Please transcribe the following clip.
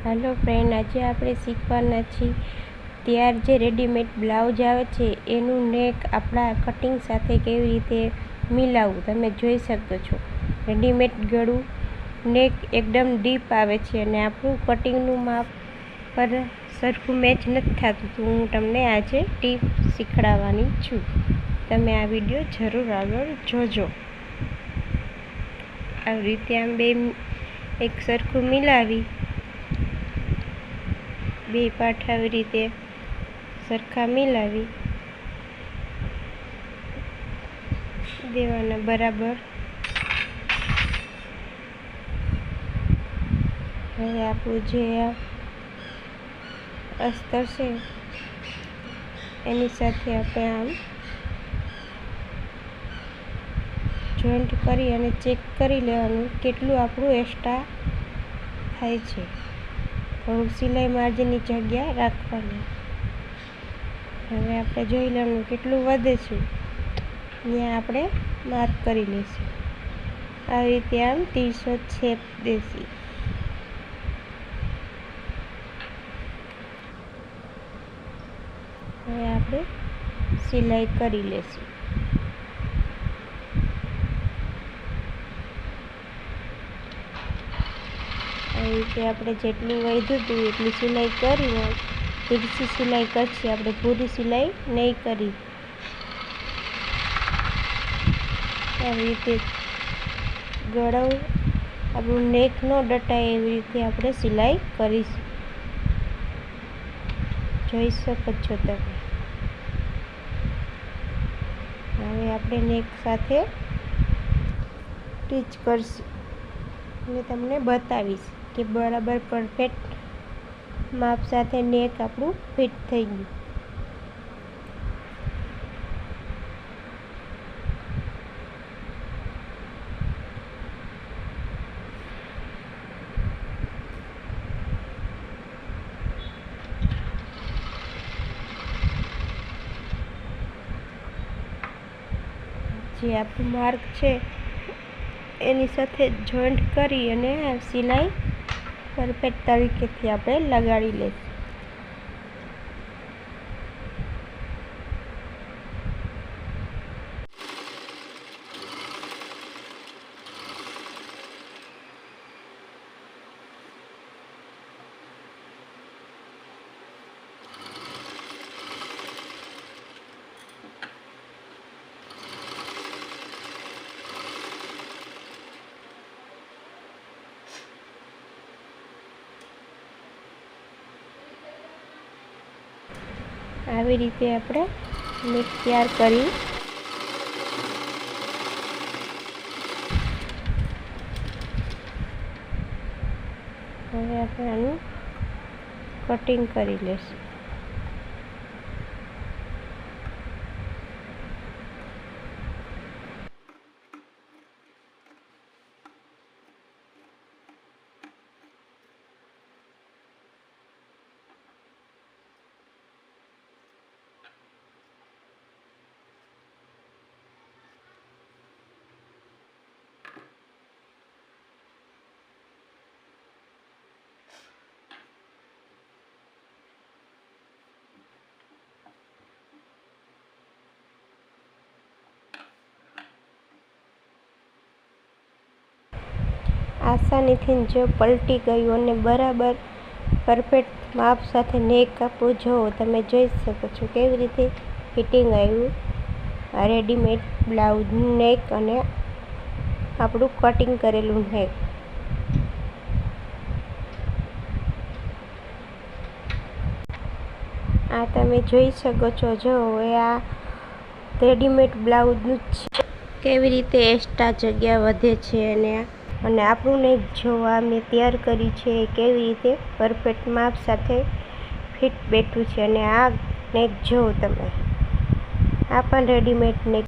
Hello friend, आज આપણે શીખવાના છીએ તૈયાર જે રેડીમેડ બ્લાઉઝ આવે છે એનું નેક આપણા કટિંગ સાથે કેવી રીતે મિલાવવું. તમે જોઈ શકો છો રેડીમેડ ગળું નેક એકદમ ડીપ આવે છે અને આપણું કટિંગનું માપ પર સરખું મેચ નથી થતું. તો હું તમને આજે ટીપ શીખવાડવાની છું. તમે આ વિડીયો જરૂર આગળ જોજો. આવી રીતે આમ બે એક સરખું મિલાવી બે પાર્ટ આવી રીતે સરખા મિલાવી દેવાના બરાબર. હવે આપણું જે અસ્તર છે એની સાથે આપણે આમ જોઈન્ટ કરી અને ચેક કરી લેવાનું કેટલું આપણું એક્સ્ટ્રા થાય છે. થોડુંક સિલાઈ માર્જિનની જગ્યા રાખવાની. હવે આપણે જોઈ લેવાનું કેટલું વધે છે ત્યાં આપણે માર્ક કરી લઈશું. આવી રીતે આમ 300 છેપ દેશી. હવે આપણે સિલાઈ કરી લઈશું. આવી રીતે આપણે જેટલું વધ્યું હતું એટલી સિલાઈ કરીને તીરછી સિલાઈ કરશે. આપણે પૂરી સિલાઈ નહીં કરી. આવી રીતે ગળો આપણું નેક ન ડટાય એવી રીતે આપણે સિલાઈ કરીશું. જોઈ શકો છો તમે. હવે આપણે નેક સાથે સ્ટીચ કરશું. મેં તમને બતાવીશ કે બરાબર પરફેક્ટ માપ સાથે નેક આપણું ફિટ થઈ ગયું. જે આપણું માર્ક છે એની સાથે જોઈન્ટ કરી અને સિલાઈ પરફેક્ટ તરીકેથી આપણે લગાડી લઈશું. આવી રીતે આપણે નેક તૈયાર કરી હવે આપણે આનું કટિંગ કરી લઈશું. આસાનીથી જો પલટી ગયું અને બરાબર પરફેક્ટ માપ સાથે નેક આપણું જુઓ. તમે જોઈ શકો છો કેવી રીતે ફિટિંગ આવ્યું આ રેડીમેડ બ્લાઉઝનું નેક અને આપણું કટિંગ કરેલું નેક. આ તમે જોઈ શકો છો. જો એ આ રેડીમેડ બ્લાઉઝનું જ કેવી રીતે એક્સ્ટ્રા જગ્યા વધે છે અને આપણું નેક જોવા મેં તૈયાર કરી છે કેવી રીતે પરફેક્ટ માપ સાથે ફિટ બેઠું છે. અને આ નેક જુઓ તમે, આ પણ રેડીમેડ નેક